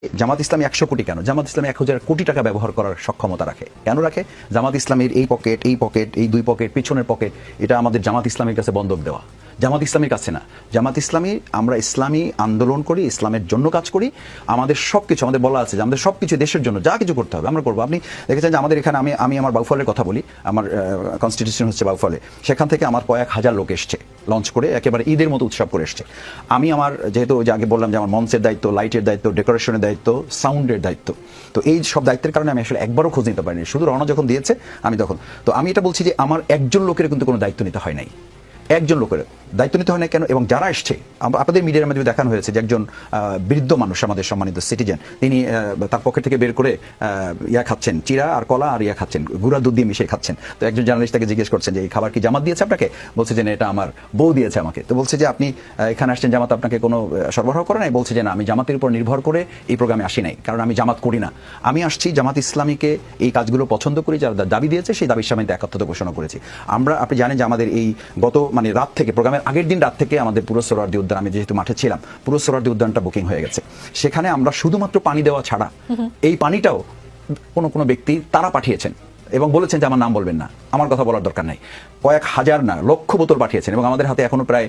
জামাত ইসলামী 100 কোটি কেন? জামাত ইসলামী 1000 কোটি টাকা ব্যবহার করার সক্ষমতা রাখে। কেন রাখে? জামাত ইসলামীর এই পকেট, এই দুই পকেট, পিছনের পকেট, এটা আমাদের জামাত ইসলামীর কাছে বন্ধক দেওয়া। জামাত ইসলামীর কাছে না। জামাত ইসলামী, আমরা ইসলামী আন্দোলন করি, ইসলামের জন্য কাজ করি। আমাদের সবকিছু, আমাদের বলা আছে যে আমাদের সবকিছু দেশের জন্য যা কিছু করতে হবে আমরা করবো। আপনি দেখেছেন যে আমাদের এখানে, আমি আমার বাউফলের কথা বলি, আমার কনস্টিটিউশন হচ্ছে বাউফলে। সেখান থেকে আমার কয়েক হাজার লোক এসছে লঞ্চ করে, একেবারে ঈদের মতো উৎসব করে এসছে। আমি আমার, যেহেতু যে আগে বললাম যে আমার মঞ্চের দায়িত্ব, লাইটের দায়িত্ব, ডেকোরেশনের দায়িত্ব, সাউন্ডের দায়িত্ব, তো এই সব দায়িত্বের কারণে আমি আসলে একবারও খোঁজ নিতে পারিনি। শুধু রওনা যখন দিয়েছে আমি তখন, তো আমি এটা বলছি যে আমার একজন লোকের কিন্তু কোনো দায়িত্ব নিতে হয় নাই, একজন লোকের দায়িত্ব নিতে হয় না। কেন? এবং যারা এসছে, আপনাদের মিডিয়ার মাধ্যমে দেখানো হয়েছে যে একজন বৃদ্ধ মানুষ, আমাদের সম্মানিত সিটিজেন, তিনি তার পকেট থেকে বের করে ইয়া খাচ্ছেন, চিরা আর কলা আর ইয়া খাচ্ছেন, গুঁড়া দুধ দিয়ে মিশিয়ে খাচ্ছেন। তো একজন জার্নালিস্ট তাকে জিজ্ঞেস করছেন যে এই খাবার কি জামাত দিয়েছে আপনাকে? বলছে যে না, এটা আমার বউ দিয়েছে আমাকে। তো বলছে যে আপনি এখানে আসছেন, জামাত আপনাকে কোনো সরবরাহ করে নাই? বলছে যে না, আমি জামাতের উপর নির্ভর করে এই প্রোগ্রামে আসি নাই, কারণ আমি জামাত করি না। আমি আসছি জামাত ইসলামীকে এই কাজগুলো পছন্দ করি, যারা দাবি দিয়েছে সেই দাবির সামনে একাত্মতা ঘোষণা করেছি আমরা। আপনি জানেন যে আমাদের এই গত রাত থেকে, প্রোগ্রামের আগের দিন রাত থেকে আমাদের পুরো সোহরাওয়ার্দী উদ্যান, আমি যেহেতু মাঠে ছিলাম, পুরো সোহরাওয়ার্দী উদ্যানটা বুকিং হয়ে গেছে। সেখানে আমরা শুধুমাত্র পানি দেওয়া ছাড়া, এই পানিটাও কোনো ব্যক্তি তারা পাঠিয়েছেন এবং বলেছেন যে আমার নাম বলবেন না, আমার কথা বলার দরকার নাই। কয়েক হাজার না, লক্ষ বোতল পাঠিয়েছেন এবং আমাদের হাতে এখনো প্রায়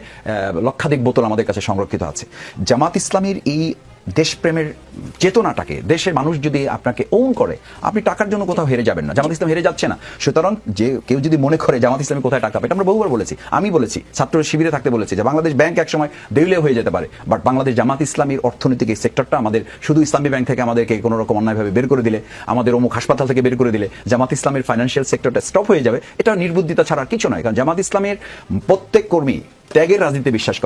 লক্ষাধিক বোতল আমাদের কাছে সংরক্ষিত আছে। জামাত ইসলামীর এই দেশপ্রেমের চেতনাটাকে, দেশের মানুষ যদি আপনাকে ওন করে, আপনি টাকার জন্য কোথাও হেরে যাবেন না। জামাত ইসলাম হেরে যাচ্ছে না। সুতরাং যে কেউ যদি মনে করে জামাত ইসলামী কোথায় টাকা পায়, এটা আমরা বহুবার বলেছি, আমি বলেছি, ছাত্র শিবিরে থাকতে বলেছি যে বাংলাদেশ ব্যাংক একসময় দেউলিয়া হয়ে যেতে পারে, বাট বাংলাদেশ জামাত ইসলামীর অর্থনৈতিক এই সেক্টরটা, আমাদের শুধু ইসলামী ব্যাংক থেকে আমাদেরকে কোনো রকম অন্যায়ভাবে বের করে দিলে, আমাদের অমুক হাসপাতাল থেকে বের করে দিলে জামাত ইসলামের ফাইন্যান্সিয়াল সেক্টরটা স্টপ হয়ে যাবে, এটা নির্বুদ্ধিতা ছাড়া কিছু নয়। কারণ জামাত ইসলামের প্রত্যেক কর্মী ত্যাগের রাজনীতিতে বিশ্বাস করে।